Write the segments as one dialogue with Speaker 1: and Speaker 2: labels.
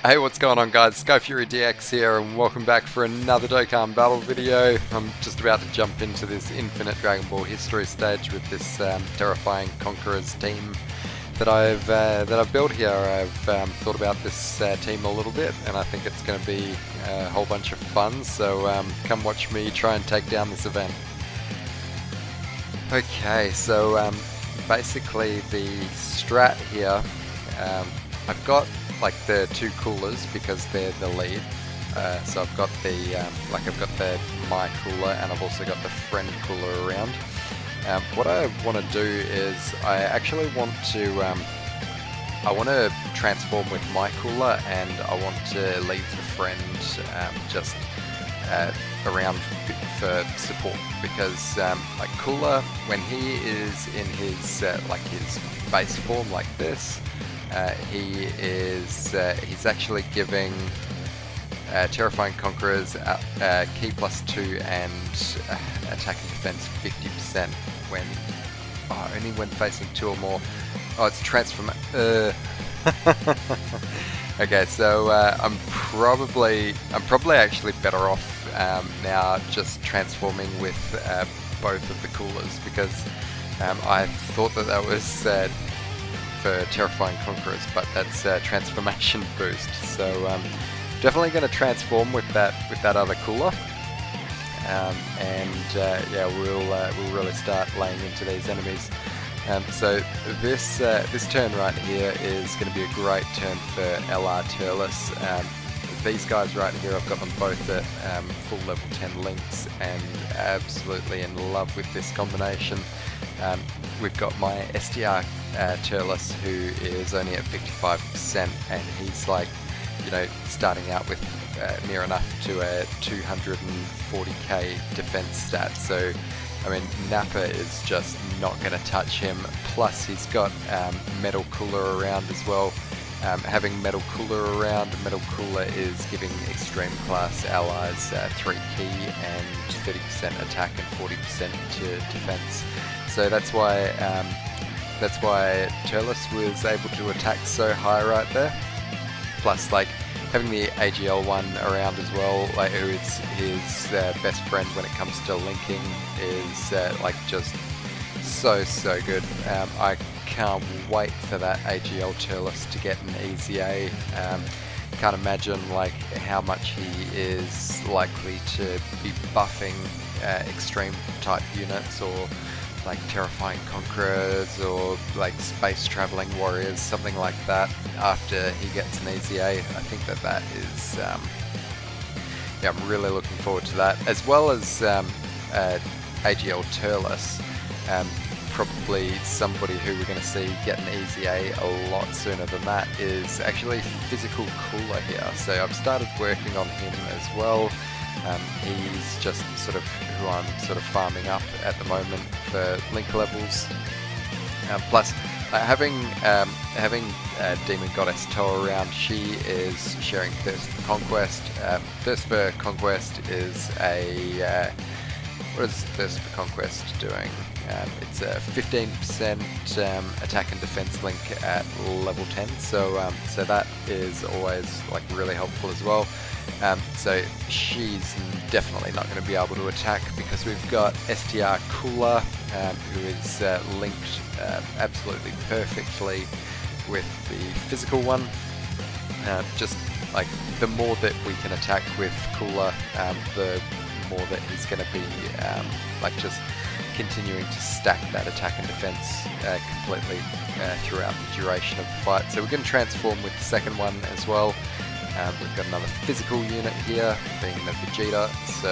Speaker 1: Hey, what's going on guys? SkyfuryDX here and welcome back for another Dokkan battle video. I'm just about to jump into this infinite Dragon Ball history stage with this terrifying Conquerors team that I've built here. I've thought about this team a little bit and I think it's going to be a whole bunch of fun, so come watch me try and take down this event. Okay, so basically the strat here, I've got like the two coolers because they're the lead. So I've got the I've got the my cooler and I've also got the friend cooler around. What I want to do is I actually want to transform with my cooler and I want to leave the friend just around for support, because like cooler, when he is in his his base form like this, he's actually giving Terrifying Conquerors key +2 and attack and defense 50% when only when facing 2 or more. Oh, it's transform. Okay, so I'm probably actually better off now just transforming with both of the coolers, because I thought that was for Terrifying Conquerors, but that's transformation boost. So definitely going to transform with that other cooler, yeah, we'll really start laying into these enemies. So this turn right here is going to be a great turn for LR Turles. These guys right here, I've got them both at full level 10 links and absolutely in love with this combination. We've got my SDR Turles, who is only at 55%, and he's like, you know, starting out with near enough to a 240k defense stat. So I mean, Nappa is just not going to touch him. Plus he's got Metal Cooler around as well. Having Metal Cooler around, Metal Cooler is giving extreme class allies 3 key and 30% attack and 40% to defense. So that's why Turles was able to attack so high right there. Plus, like, having the AGL one around as well, like, who is his best friend when it comes to linking, is like just so good. I can't wait for that AGL Turles to get an easy A. Can't imagine like how much he is likely to be buffing extreme type units, or like Terrifying Conquerors, or like space traveling warriors, something like that, after he gets an easy A. I think that is yeah, I'm really looking forward to that, as well as AGL Turles. Probably somebody who we're going to see get an easy A a lot sooner than that is actually Physical Cooler here. So I've started working on him as well. He's just sort of who I'm sort of farming up at the moment for link levels. Plus, having Demon Goddess Toe around, she is sharing Thirst for Conquest. Thirst for Conquest is a what is Thirst for Conquest doing? It's a 15% attack and defense link at level 10, so so that is always like really helpful as well. So she's definitely not going to be able to attack because we've got STR Cooler, who is linked absolutely perfectly with the physical one. Just like the more that we can attack with Cooler, the more that he's going to be like just continuing to stack that attack and defense completely throughout the duration of the fight. So we're going to transform with the second one as well. We've got another physical unit here, being the Vegeta, so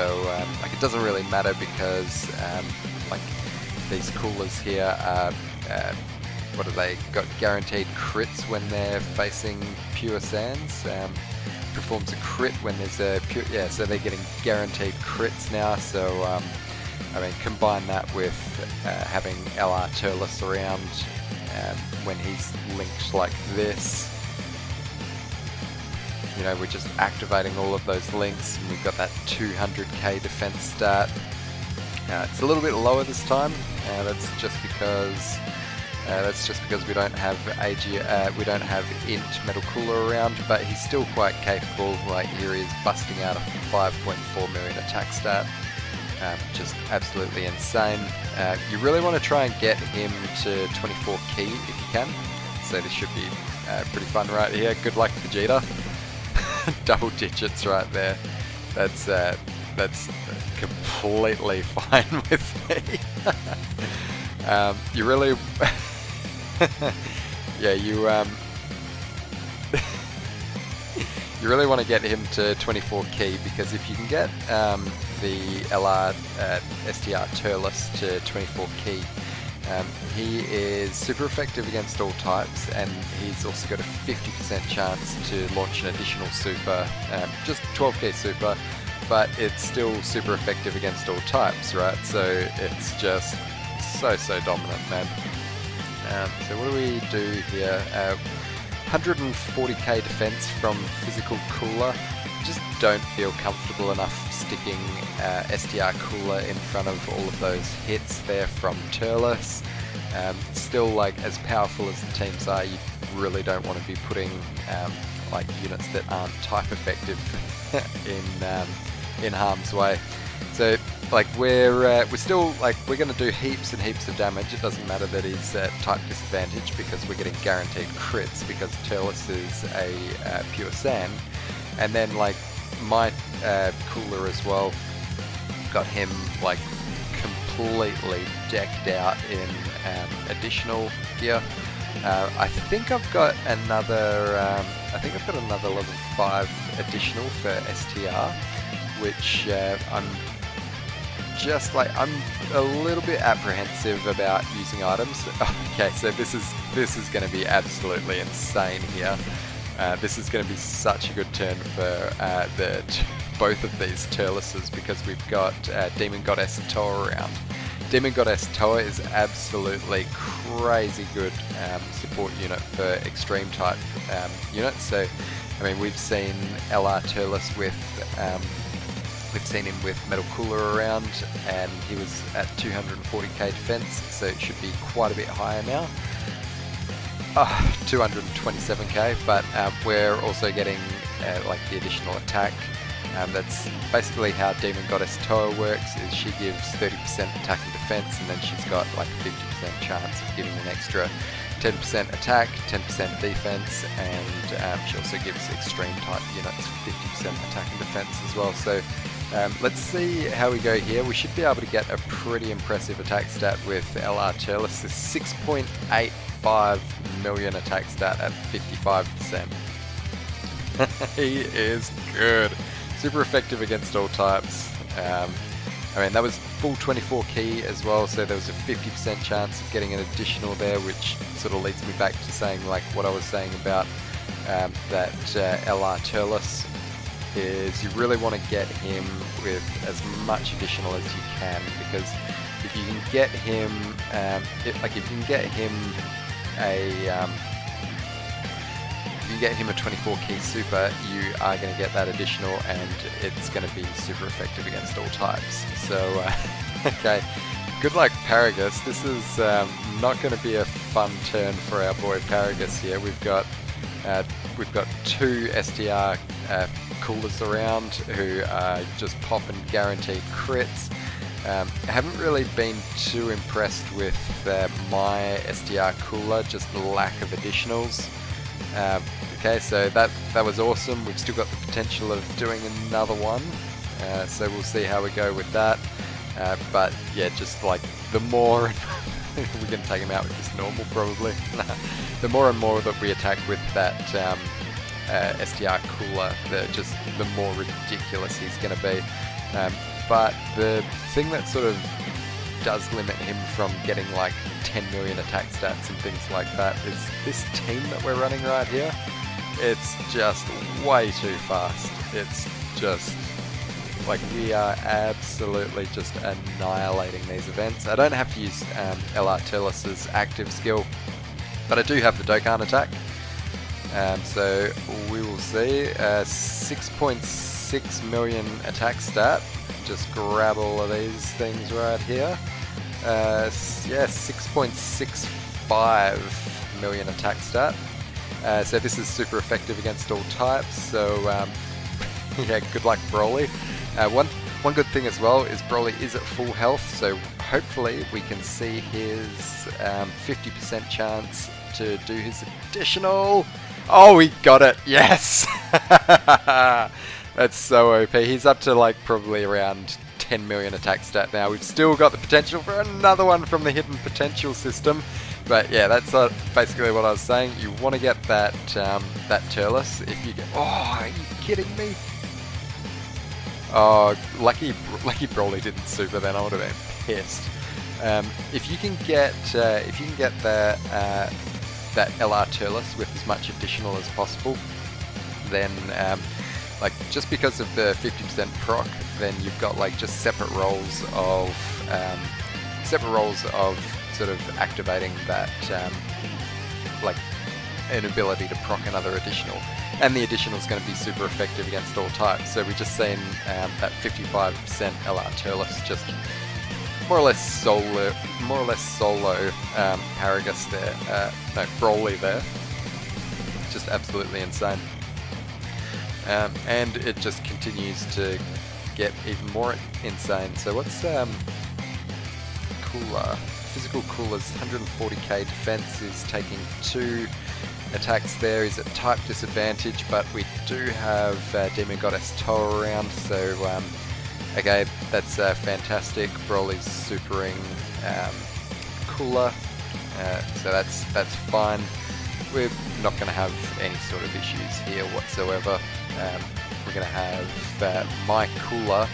Speaker 1: like it doesn't really matter because like these coolers here are, what do they got, guaranteed crits when they're facing Pure Sands. Performs a crit when there's a pure, yeah, so they're getting guaranteed crits now. So I mean, combine that with having LR Turles around when he's linked like this. You know, we're just activating all of those links, and we've got that 200k defense stat. It's a little bit lower this time. That's just because That's just because we don't have we don't have int metal cooler around, but he's still quite capable. Like here he is busting out a 5.4 million attack stat. Just absolutely insane. You really want to try and get him to 24 key if you can. So this should be pretty fun right here. Good luck, Vegeta. Double digits right there. That's completely fine with me. You really, yeah, you you really want to get him to 24 key, because if you can get the LR STR Turles to 24 key, he is super effective against all types, and he's also got a 50% chance to launch an additional super, just 12k super, but it's still super effective against all types, right? So it's just so dominant, man. So what do we do here? 140k defense from physical cooler. Just don't feel comfortable enough sticking STR cooler in front of all of those hits there from Turles. Still, like, as powerful as the teams are, you really don't want to be putting like units that aren't type effective in harm's way. So like we're still, like, we're going to do heaps and heaps of damage. It doesn't matter that he's at type disadvantage, because we're getting guaranteed crits because Turles is a pure sand. And then, like, my cooler as well, got him like completely decked out in additional gear. I think I've got another level 5 additional for STR, which I'm a little bit apprehensive about using items. Okay, so this is going to be absolutely insane here. This is going to be such a good turn for both of these Turleses, because we've got Demon Goddess Toa around. Demon Goddess Toa is absolutely crazy good support unit for extreme type units. So, I mean, we've seen LR Turles with we've seen him with Metal Cooler around, and he was at 240k defense, so it should be quite a bit higher now. 227k, but we're also getting like the additional attack. That's basically how Demon Goddess Toa works, is she gives 30% attack and defense, and then she's got like a 50% chance of giving an extra 10% attack, 10% defense, and she also gives extreme type units 50% attack and defense as well. So let's see how we go here. We should be able to get a pretty impressive attack stat with LR Turles. This 6.85 million attack stat at 55%. He is good. Super effective against all types. I mean, that was full 24 key as well, so there was a 50% chance of getting an additional there, which sort of leads me back to saying, like, what I was saying about that LR Turles, is you really want to get him with as much additional as you can, because if you can get him, if you can get him a 24 key super, you are going to get that additional, and it's going to be super effective against all types. So, okay, good luck, Paragus. This is not going to be a fun turn for our boy Paragus here. We've got 2 STR coolers around who are just popping guaranteed crits. I haven't really been too impressed with my STR cooler, just the lack of additionals. Okay, so that was awesome. We've still got the potential of doing another one, so we'll see how we go with that. But yeah, just like the more we're going to take him out with just normal probably. The more and more that we attack with that STR cooler, the more ridiculous he's going to be. But the thing that sort of does limit him from getting like 10 million attack stats and things like that is this team that we're running right here. It's just way too fast. It's just like, we are absolutely just annihilating these events. I don't have to use LR Turles' active skill, but I do have the Dokkan attack. So we will see 6.6 million attack stat. Just grab all of these things right here. Yeah, 6.65 55 million attack stat. So this is super effective against all types, so yeah, good luck Broly. One good thing as well is Broly is at full health, so hopefully we can see his 50% chance to do his additional. Oh, he got it! Yes! That's so OP. He's up to like probably around 10 million attack stat now. We've still got the potential for another one from the hidden potential system. But yeah, that's basically what I was saying. You want to get that that Turles. If you get, oh, are you kidding me? Oh, lucky Broly didn't super. Then I would have been pissed. If you can get that LR Turles with as much additional as possible, then like just because of the 50% proc, then you've got like just separate roles of sort of activating that like an ability to proc another additional, and the additional is going to be super effective against all types. So we've just seen that 55% LR Turles just more or less solo Paragus there, no, Broly there, just absolutely insane. And it just continues to get even more insane. So what's Cooler? Physical Cooler's 140k defense, is taking 2 attacks there. He's at type disadvantage, but we do have Demon Goddess Toa around, so okay, that's fantastic. Broly's supering Cooler, so that's fine. We're not going to have any sort of issues here whatsoever. We're going to have my Cooler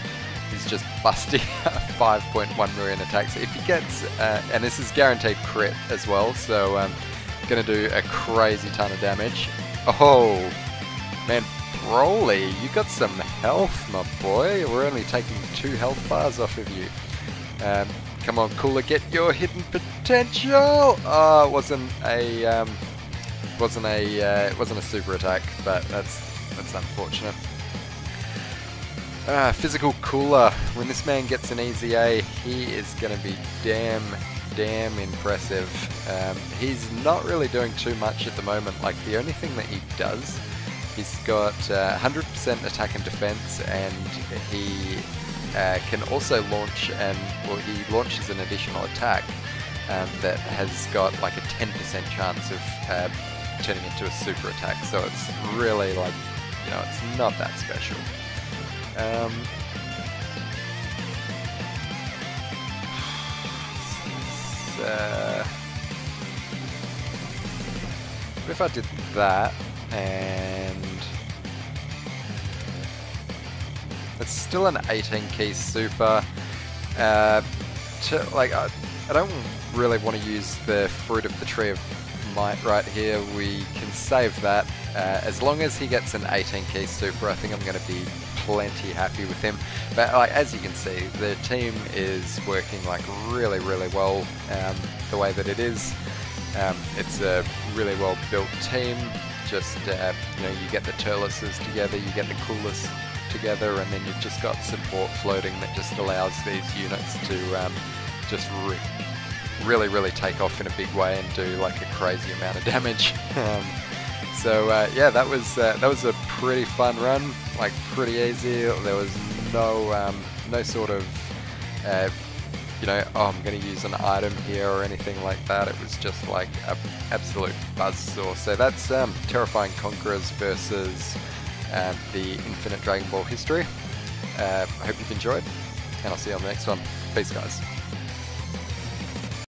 Speaker 1: is just busting 5.1 million attacks. If he gets, and this is guaranteed crit as well, so going to do a crazy ton of damage. Oh, man, Broly, you got some health, my boy. We're only taking 2 health bars off of you. Come on, Cooler, get your hidden potential. Oh, it wasn't a super attack, but that's unfortunate. Physical Cooler, when this man gets an easy A, he is going to be damn impressive. He's not really doing too much at the moment. Like, the only thing that he does, he's got 100% attack and defense, and he can also launch, he launches an additional attack that has got like a 10% chance of turning into a super attack. So it's really like, you know, it's not that special. If I did that, and it's still an 18 key super. I don't really want to use the Fruit of the Tree of Might right here. We can save that. As long as he gets an 18 key super, I think I'm going to be plenty happy with him. But like, as you can see, the team is working like really well the way that it is. It's a really well built team. Just you know, you get the Turleses together, you get the Coolers together, and then you've just got support floating that just allows these units to just really take off in a big way and do like a crazy amount of damage. So yeah, that was a pretty fun run, like pretty easy. There was no sort of you know, oh, I'm going to use an item here or anything like that. It was just like an absolute buzzsaw. So that's Terrifying Conquerors versus the Infinite Dragon Ball history. I hope you've enjoyed, and I'll see you on the next one. Peace, guys.